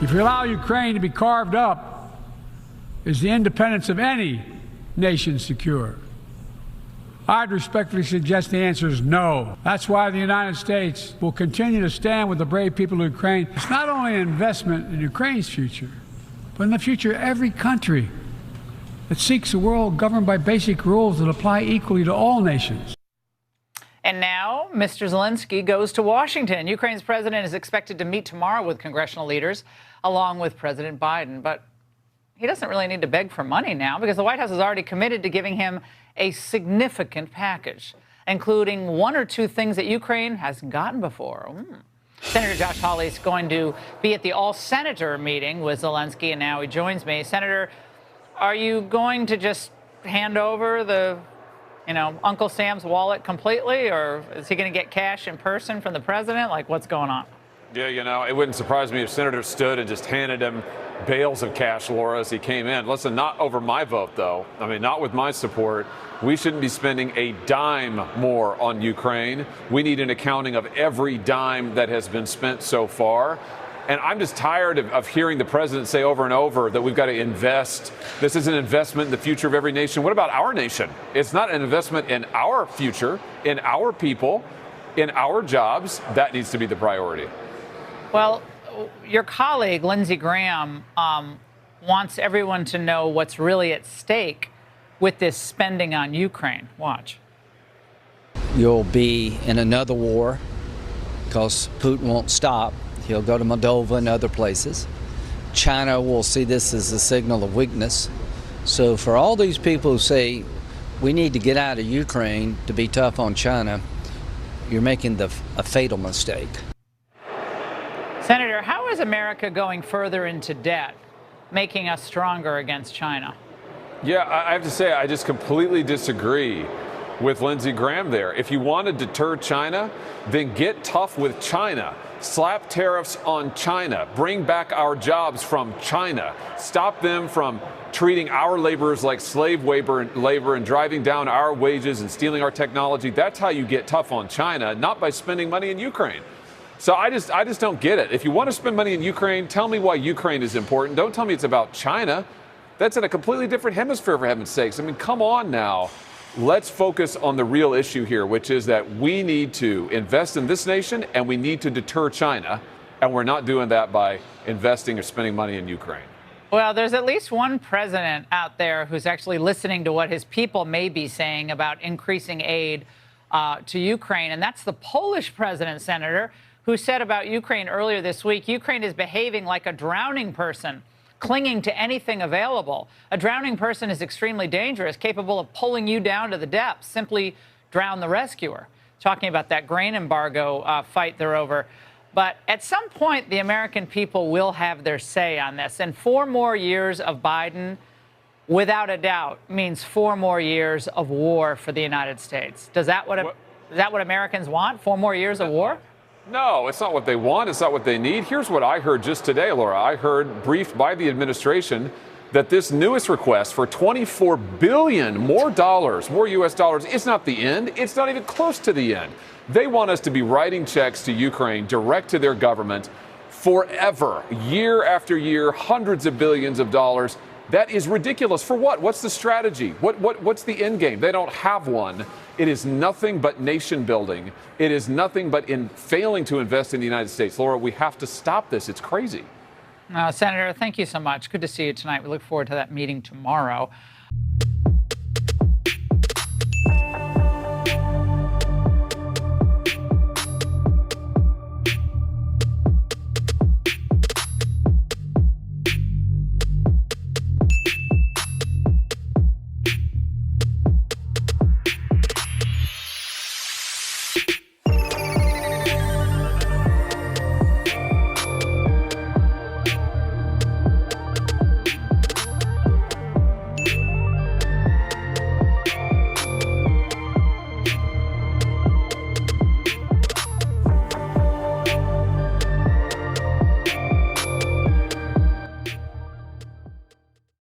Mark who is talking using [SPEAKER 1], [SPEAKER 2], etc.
[SPEAKER 1] If you allow Ukraine to be carved up, is the independence of any nation secure? I'd respectfully suggest the answer is no. That's why the United States will continue to stand with the brave people of Ukraine. It's not only an investment in Ukraine's future, but in the future of every country that seeks a world governed by basic rules that apply equally to all nations.
[SPEAKER 2] And now, Mr. Zelensky goes to Washington. Ukraine's president is expected to meet tomorrow with congressional leaders, along with President Biden. But he doesn't really need to beg for money now, because the White House has already committed to giving him a significant package, including one or two things that Ukraine hasn't gotten before. Senator Josh Hawley is going to be at the all-senator meeting with Zelensky, and now he joins me. Senator, are you going to just hand over the, Uncle Sam's wallet completely, or is he going to get cash in person from the president? Like, what's going on?
[SPEAKER 3] Yeah, it wouldn't surprise me if senators stood and just handed him bales of cash, Laura, as he came in. Listen, not over my vote, though. I mean, not with my support. We shouldn't be spending a dime more on Ukraine. We need an accounting of every dime that has been spent so far. And I'm just tired of hearing the president say over and over that we've got to invest. This is an investment in the future of every nation. What about our nation? It's not an investment in our future, in our people, in our jobs. That needs to be the priority.
[SPEAKER 2] Well, your colleague, Lindsey Graham, wants everyone to know what's really at stake with this spending on Ukraine. Watch.
[SPEAKER 4] You'll be in another war because Putin won't stop. He'll go to Moldova and other places. China will see this as a signal of weakness. So for all these people who say we need to get out of Ukraine to be tough on China, you're making a fatal mistake.
[SPEAKER 2] Senator, how is America going further into debt, making us stronger against China?
[SPEAKER 3] Yeah, I have to say, I just completely disagree with Lindsey Graham there. If you want to deter China, then get tough with China. Slap tariffs on China. Bring back our jobs from China. Stop them from treating our laborers like slave labor and driving down our wages and stealing our technology. That's how you get tough on China, not by spending money in Ukraine. So I just don't get it. If you want to spend money in Ukraine, tell me why Ukraine is important. Don't tell me it's about China. That's in a completely different hemisphere, for heaven's sakes. I mean, come on now. Let's focus on the real issue here, which is that we need to invest in this nation and we need to deter China. And we're not doing that by investing or spending money in Ukraine.
[SPEAKER 2] Well, there's at least one president out there who's actually listening to what his people may be saying about increasing aid to Ukraine. And that's the Polish president, Senator, who said about Ukraine earlier this week, Ukraine is behaving like a drowning person, clinging to anything available. A drowning person is extremely dangerous, capable of pulling you down to the depths. Simply drown the rescuer. Talking about that grain embargo fight they're over. But at some point, the American people will have their say on this. And 4 more years of Biden, without a doubt, means 4 more years of war for the United States. Is that what Americans want? 4 more years of war?
[SPEAKER 3] No, it's not what they want. It's not what they need. Here's what I heard just today, Laura. I heard briefed by the administration that this newest request for $24 billion more U.S. dollars, is not the end. It's not even close to the end. They want us to be writing checks to Ukraine direct to their government forever, year after year, hundreds of billions of dollars. That is ridiculous. For what? What's the strategy? What's the end game? They don't have one. It is nothing but nation building. It is nothing but in failing to invest in the United States. Laura, we have to stop this. It's crazy.
[SPEAKER 2] Senator, thank you so much. Good to see you tonight. We look forward to that meeting tomorrow.